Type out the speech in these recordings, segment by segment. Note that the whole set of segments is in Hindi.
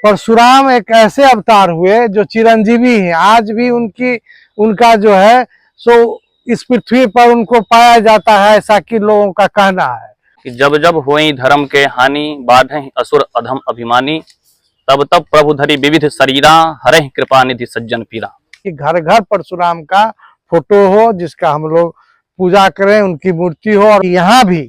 परशुराम एक ऐसे अवतार हुए जो चिरंजीवी हैं। आज भी उनका जो है सो इस पृथ्वी पर उनको पाया जाता है, ऐसा कि लोगों का कहना है कि जब जब होई धर्म के हानि, बाधहि असुर अधम अभिमानी, तब तब प्रभु धरि विविध शरीरा, हरहि कृपा निधि सज्जन पीरा। कि घर घर परशुराम का फोटो हो, जिसका हम लोग पूजा करें, उनकी मूर्ति हो, और यहाँ भी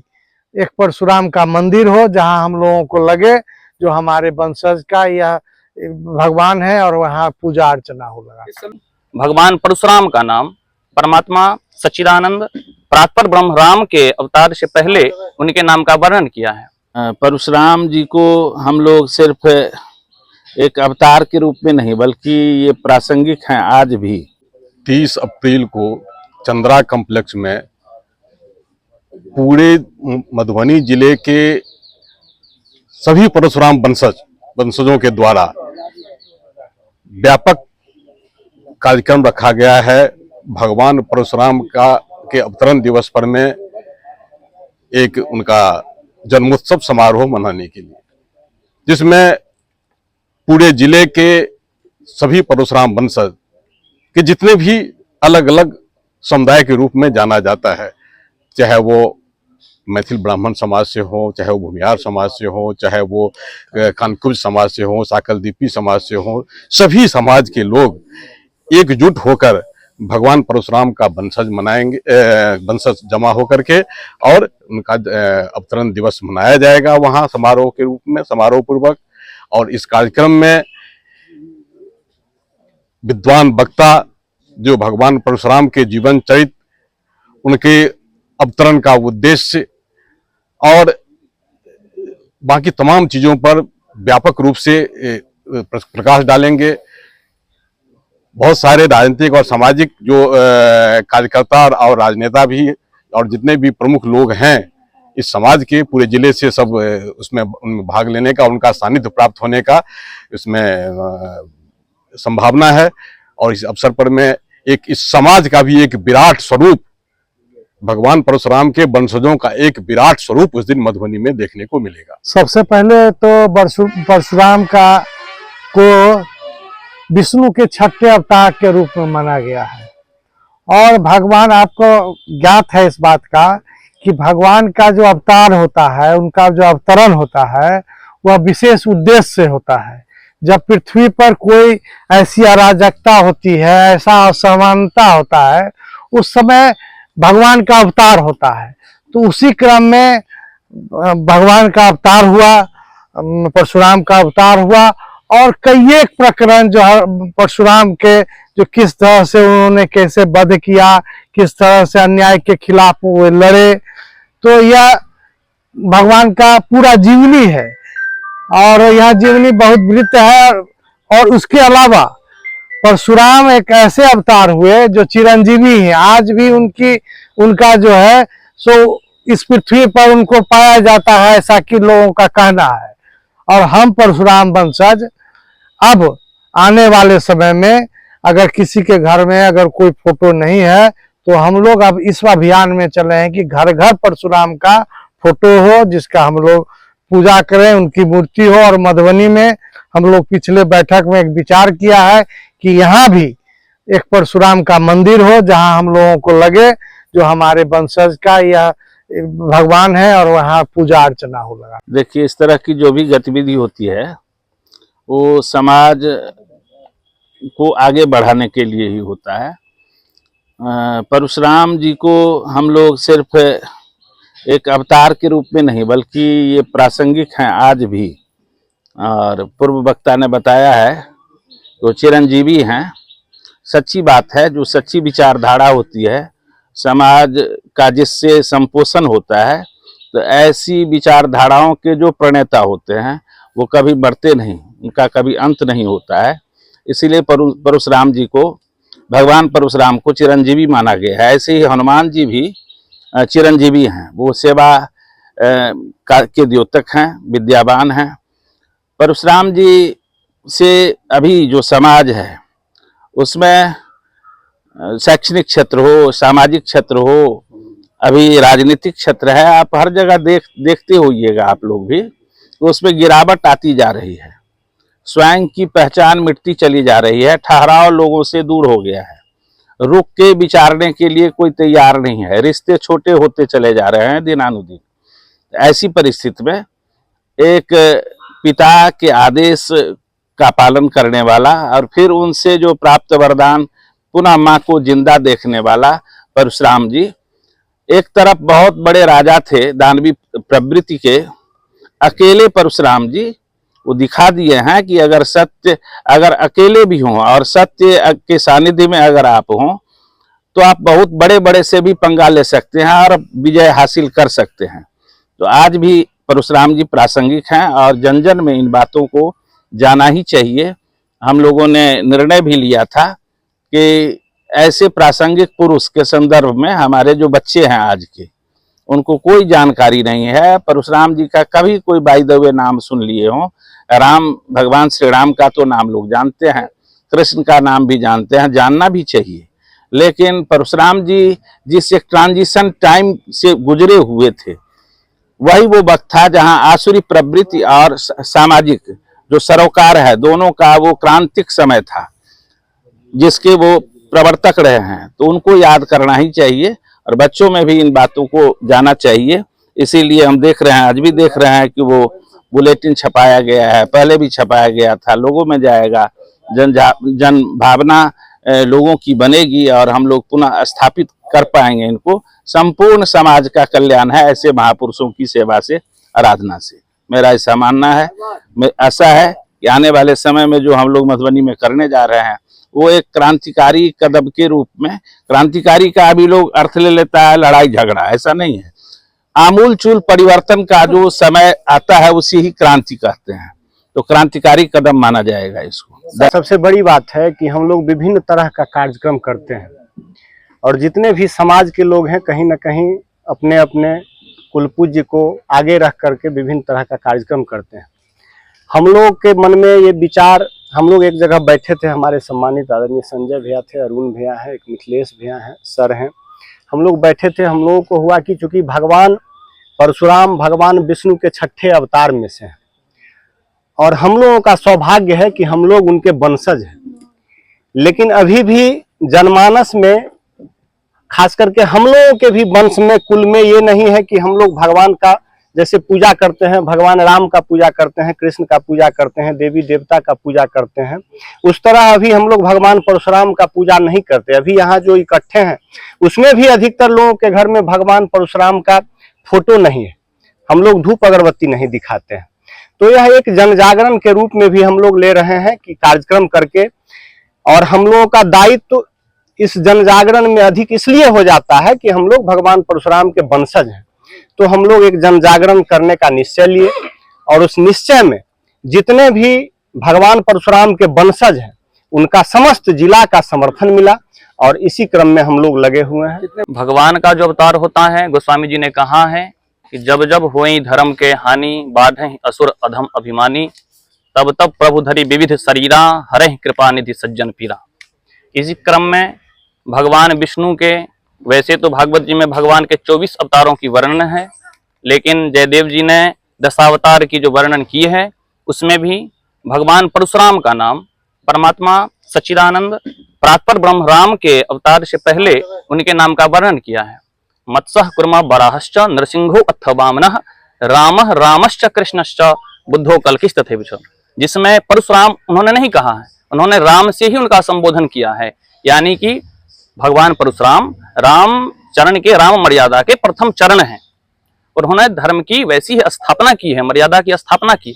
एक परशुराम का मंदिर हो जहाँ हम लोगों को लगे जो हमारे वंशज का यह भगवान है और वहाँ पूजा अर्चना हो लगा। भगवान परशुराम का नाम परमात्मा सच्चिदानंद परात्पर ब्रह्म राम के अवतार से पहले उनके नाम का वर्णन किया है। परशुराम जी को हम लोग सिर्फ एक अवतार के रूप में नहीं बल्कि ये प्रासंगिक हैं आज भी। 30 अप्रैल को चंद्रा कॉम्प्लेक्स में पूरे मधुबनी जिले के सभी परशुराम वंशजों के द्वारा व्यापक कार्यक्रम रखा गया है। भगवान परशुराम के अवतरण दिवस पर में एक उनका जन्मोत्सव समारोह मनाने के लिए, जिसमें पूरे जिले के सभी परशुराम वंशज के जितने भी अलग अलग समुदाय के रूप में जाना जाता है, चाहे वो मैथिल ब्राह्मण समाज से हो, चाहे वो भूमिहार समाज से हो, चाहे वो कानकुब्ज समाज से हो, साकलदीपी समाज से हो, सभी समाज के लोग एकजुट होकर भगवान परशुराम का वंशज मनाएंगे, वंशज जमा होकर के, और उनका अवतरण दिवस मनाया जाएगा वहाँ समारोह के रूप में, समारोह पूर्वक। और इस कार्यक्रम में विद्वान वक्ता जो भगवान परशुराम के जीवन चरित्र, उनके अवतरण का उद्देश्य और बाकी तमाम चीजों पर व्यापक रूप से प्रकाश डालेंगे। बहुत सारे राजनीतिक और सामाजिक जो कार्यकर्ता और राजनेता भी और जितने भी प्रमुख लोग हैं इस समाज के, पूरे जिले से सब उसमें भाग लेने का, उनका सानिध्य प्राप्त होने का इसमें संभावना है। और इस अवसर पर में इस समाज का भी एक विराट स्वरूप, भगवान परशुराम के वंशजों का एक विराट स्वरूप उस दिन मधुबनी में देखने को मिलेगा। सबसे पहले तो परशुराम को विष्णु के छठे अवतार के रूप में माना गया है। और भगवान, आपको ज्ञात है इस बात का कि भगवान का जो अवतार होता है, उनका जो अवतरण होता है, वह विशेष उद्देश्य से होता है। जब पृथ्वी पर कोई ऐसी अराजकता होती है, ऐसा असमानता होता है, उस समय भगवान का अवतार होता है। तो उसी क्रम में भगवान का अवतार हुआ, परशुराम का अवतार हुआ, और कई एक प्रकरण जो परशुराम के, जो किस तरह से उन्होंने कैसे वध किया, किस तरह से अन्याय के खिलाफ वो लड़े, तो यह भगवान का पूरा जीवनी है। और यह जीवनी बहुत वृत्त है। और उसके अलावा परशुराम एक ऐसे अवतार हुए जो चिरंजीवी हैं। आज भी उनका जो है सो इस पृथ्वी पर उनको पाया जाता है, ऐसा कि लोगों का कहना है। और हम परशुराम वंशज अब आने वाले समय में अगर किसी के घर में अगर कोई फोटो नहीं है, तो हम लोग अब इस अभियान में चले हैं कि घर घर परशुराम का फोटो हो, जिसका हम लोग पूजा करें, उनकी मूर्ति हो। और मधुबनी में हम लोग पिछले बैठक में एक विचार किया है कि यहाँ भी एक परशुराम का मंदिर हो, जहाँ हम लोगों को लगे जो हमारे वंशज का यह भगवान है, और वहाँ पूजा अर्चना हो लगा। देखिए, इस तरह की जो भी गतिविधि होती है वो समाज को आगे बढ़ाने के लिए ही होता है। परशुराम जी को हम लोग सिर्फ एक अवतार के रूप में नहीं बल्कि ये प्रासंगिक हैं आज भी। और पूर्व वक्ता ने बताया है तो चिरंजीवी हैं। सच्ची बात है, जो सच्ची विचारधारा होती है समाज का, जिससे संपोषण होता है, तो ऐसी विचारधाराओं के जो प्रणेता होते हैं वो कभी बढ़ते नहीं, उनका कभी अंत नहीं होता है। इसीलिए परशुराम जी को, भगवान परशुराम को चिरंजीवी माना गया है। ऐसे ही हनुमान जी भी चिरंजीवी हैं, वो सेवा के द्योतक हैं, विद्यावान हैं। परशुराम जी से अभी जो समाज है उसमें शैक्षणिक क्षेत्र हो, सामाजिक क्षेत्र हो, अभी राजनीतिक क्षेत्र है, आप हर जगह देखते होइएगा आप लोग भी, तो उसमें गिरावट आती जा रही है। स्वयं की पहचान मिटती चली जा रही है, ठहराव लोगों से दूर हो गया है, रुक के विचारने के लिए कोई तैयार नहीं है, रिश्ते छोटे होते चले जा रहे हैं दिनानुदिन। ऐसी परिस्थिति में एक पिता के आदेश का पालन करने वाला और फिर उनसे जो प्राप्त वरदान पुनः माँ को जिंदा देखने वाला परशुराम जी, एक तरफ बहुत बड़े राजा थे दानवी प्रवृत्ति के, अकेले परशुराम जी वो दिखा दिए हैं कि अगर अकेले भी हों और सत्य के सानिध्य में अगर आप हों तो आप बहुत बड़े बड़े से भी पंगा ले सकते हैं और विजय हासिल कर सकते हैं। तो आज भी परशुराम जी प्रासंगिक हैं और जन जन में इन बातों को जाना ही चाहिए। हम लोगों ने निर्णय भी लिया था कि ऐसे प्रासंगिक पुरुष के संदर्भ में हमारे जो बच्चे हैं आज के, उनको कोई जानकारी नहीं है। परशुराम जी का कभी कोई बाय द वे नाम सुन लिए हो, राम भगवान श्री राम का तो नाम लोग जानते हैं, कृष्ण का नाम भी जानते हैं, जानना भी चाहिए, लेकिन परशुराम जी जिस एक ट्रांजिशन टाइम से गुजरे हुए थे, वही वो वक्त था जहां आसुरी प्रवृत्ति और सामाजिक जो सरोकार है दोनों का वो क्रांतिक समय था जिसके वो प्रवर्तक रहे हैं। तो उनको याद करना ही चाहिए और बच्चों में भी इन बातों को जाना चाहिए। इसीलिए हम देख रहे हैं, आज भी देख रहे हैं कि वो बुलेटिन छपाया गया है, पहले भी छपाया गया था, लोगों में जाएगा, जन भावना लोगों की बनेगी और हम लोग पुनः स्थापित कर पाएंगे इनको। संपूर्ण समाज का कल्याण है ऐसे महापुरुषों की सेवा से, आराधना से, मेरा ऐसा मानना है। ऐसा है कि आने वाले समय में जो हम लोग मधुबनी में करने जा रहे हैं वो एक क्रांतिकारी कदम के रूप में, क्रांतिकारी का अभी लोग अर्थ ले लेता है लड़ाई झगड़ा, ऐसा नहीं है। आमूल चूल परिवर्तन का जो समय आता है उसी ही क्रांति कहते हैं, तो क्रांतिकारी कदम माना जाएगा इसको। सबसे बड़ी बात है कि हम लोग विभिन्न तरह का कार्यक्रम करते हैं और जितने भी समाज के लोग हैं कहीं ना कहीं अपने अपने कुल पूज्य को आगे रख करके विभिन्न तरह का कार्यक्रम करते हैं। हम लोग के मन में ये विचार, हम लोग एक जगह बैठे थे, हमारे सम्मानित आदरणीय संजय भैया थे, अरुण भैया है, एक मिथिलेश भैया हैं, सर हैं, हम लोग बैठे थे। हम लोगों को हुआ कि चूंकि भगवान परशुराम भगवान विष्णु के छठे अवतार में से हैं और हम लोगों का सौभाग्य है कि हम लोग उनके वंशज हैं, लेकिन अभी भी जनमानस में खास करके हम लोगों के भी वंश में कुल में ये नहीं है कि हम लोग भगवान का जैसे पूजा करते हैं, भगवान राम का पूजा करते हैं, कृष्ण का पूजा करते हैं, देवी देवता का पूजा करते हैं, उस तरह अभी हम लोग भगवान परशुराम का पूजा नहीं करते। अभी यहाँ जो इकट्ठे हैं उसमें भी अधिकतर लोगों के घर में भगवान परशुराम का फोटो नहीं है, हम लोग धूप अगरबत्ती नहीं दिखाते हैं। तो यह एक जन जागरण के रूप में भी हम लोग ले रहे हैं कि कार्यक्रम करके, और हम लोगों का दायित्व इस जन जागरण में अधिक इसलिए हो जाता है कि हम लोग भगवान परशुराम के वंशज हैं। तो हम लोग एक जन जागरण करने का निश्चय लिए और उस निश्चय में जितने भी भगवान परशुराम के वंशज हैं उनका समस्त जिला का समर्थन मिला और इसी क्रम में हम लोग लगे हुए हैं। भगवान का जो अवतार होता है, गोस्वामी जी ने कहा है कि जब जब होई धर्म के हानि, बाढ़ असुर अधम अभिमानी, तब तब प्रभु धरी विविध शरीरा, हरे कृपा निधि सज्जन पीरा। इसी क्रम में भगवान विष्णु के, वैसे तो भागवत जी में भगवान के 24 अवतारों की वर्णन है, लेकिन जयदेव जी ने दशावतार की जो वर्णन की है उसमें भी भगवान परशुराम का नाम परमात्मा सच्चिदानंद प्रातपर ब्रह्म राम के अवतार से पहले उनके नाम का वर्णन किया है। मत्स्यः कुर्मा वराहश्च नरसिंहो अथ वामनः रामः रामश्च कृष्णश्च बुद्धो कल्किश्च तथैव च। जिसमें परशुराम उन्होंने नहीं कहा है, उन्होंने राम से ही उनका संबोधन किया है, यानी कि भगवान परशुराम राम चरण के, राम मर्यादा के प्रथम चरण हैं। उन्होंने धर्म की वैसी ही स्थापना की है, मर्यादा की स्थापना की।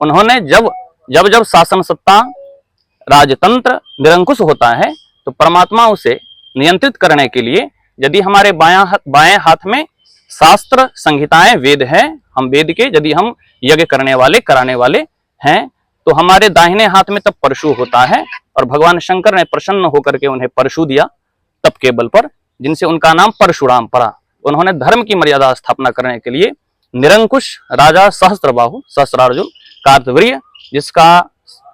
उन्होंने जब शासन सत्ता राजतंत्र निरंकुश होता है तो परमात्मा उसे नियंत्रित करने के लिए, यदि हमारे बाएं हाथ में शास्त्र संहिताएं वेद है, हम वेद के यदि हम यज्ञ करने वाले कराने वाले हैं, तो हमारे दाहिने हाथ में तब परशु होता है और भगवान शंकर ने प्रसन्न होकर के उन्हें परशु दिया तप के बल पर, जिनसे उनका नाम परशुराम पड़ा। उन्होंने धर्म की मर्यादा स्थापना करने के लिए निरंकुश राजा सहस्त्रबाहु सहस्रार्जुन कार्तवीर्य जिसका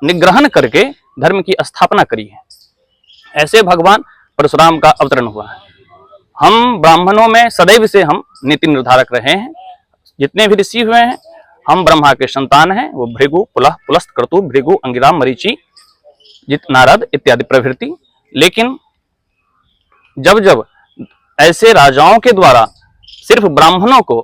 निग्रहण करके धर्म की स्थापना करी है, ऐसे भगवान परशुराम का अवतरण हुआ है। हम ब्राह्मणों में सदैव से हम नीति निर्धारक रहे हैं, जितने भी ऋषि हुए हैं हम ब्रह्मा के संतान हैं, वो भृगु, पुलह, पुलस्त, क्रतु, भृगु, अंगिरा, मरीचि, जित, नारद इत्यादि प्रभृति। लेकिन जब जब ऐसे राजाओं के द्वारा सिर्फ ब्राह्मणों को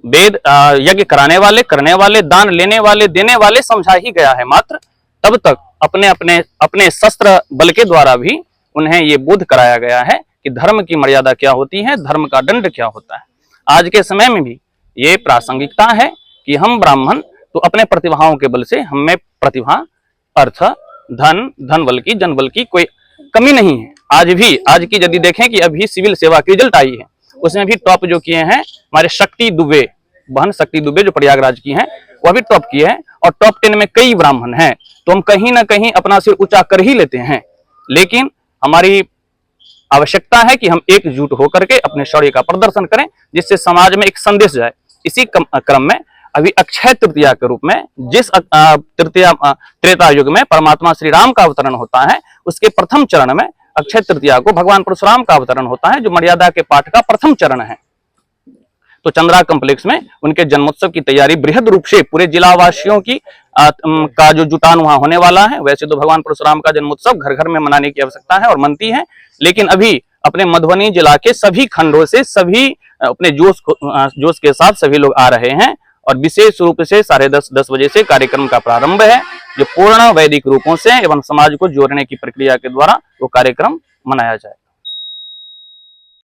वेद यज्ञ कराने वाले, करने वाले, दान लेने वाले, देने वाले समझा ही गया है मात्र, तब तक अपने अपने अपने शस्त्र बल के द्वारा भी उन्हें ये बोध कराया गया है कि धर्म की मर्यादा क्या होती है, धर्म का दंड क्या होता है। आज के समय में भी ये प्रासंगिकता है कि हम ब्राह्मण तो अपने प्रतिभाओं के बल से, हमें प्रतिभा, अर्थ, धन, धन बल की, जन बल की कोई कमी नहीं है। आज भी, आज की यदि देखें कि अभी सिविल सेवा की रिजल्ट आई है, उसमें भी टॉप जो किए हैं हमारे शक्ति दुबे, बहन शक्ति दुबे जो प्रयागराज की हैं, वह भी टॉप किए हैं और टॉप 10 में कई ब्राह्मण हैं। तो हम कहीं ना कहीं अपना सिर ऊंचा कर ही लेते हैं, लेकिन हमारी आवश्यकता है कि हम एकजुट होकर के अपने शौर्य का प्रदर्शन करें, जिससे समाज में एक संदेश जाए। इसी क्रम में अभी अक्षय तृतीया के रूप में, जिस त्रेता युग में परमात्मा श्री राम का अवतरण होता है, उसके प्रथम चरण में अक्षय तृतीया को भगवान परशुराम का अवतरण होता है, जो मर्यादा के पाठ का प्रथम चरण है। तो चंद्रा कॉम्प्लेक्स में उनके जन्मोत्सव की तैयारी बृहद रूप से पूरे जिला वासियों की का जो जुटान वहां होने वाला है। वैसे तो भगवान परशुराम का जन्मोत्सव घर घर में मनाने की आवश्यकता है और मनती है, लेकिन अभी अपने मधुबनी जिला के सभी खंडों से सभी अपने जोश के साथ सभी लोग आ रहे हैं और विशेष रूप से 10:30 बजे से कार्यक्रम का प्रारंभ है, जो पूर्ण वैदिक रूपों से एवं समाज को जोड़ने की प्रक्रिया के द्वारा वो कार्यक्रम मनाया जाए।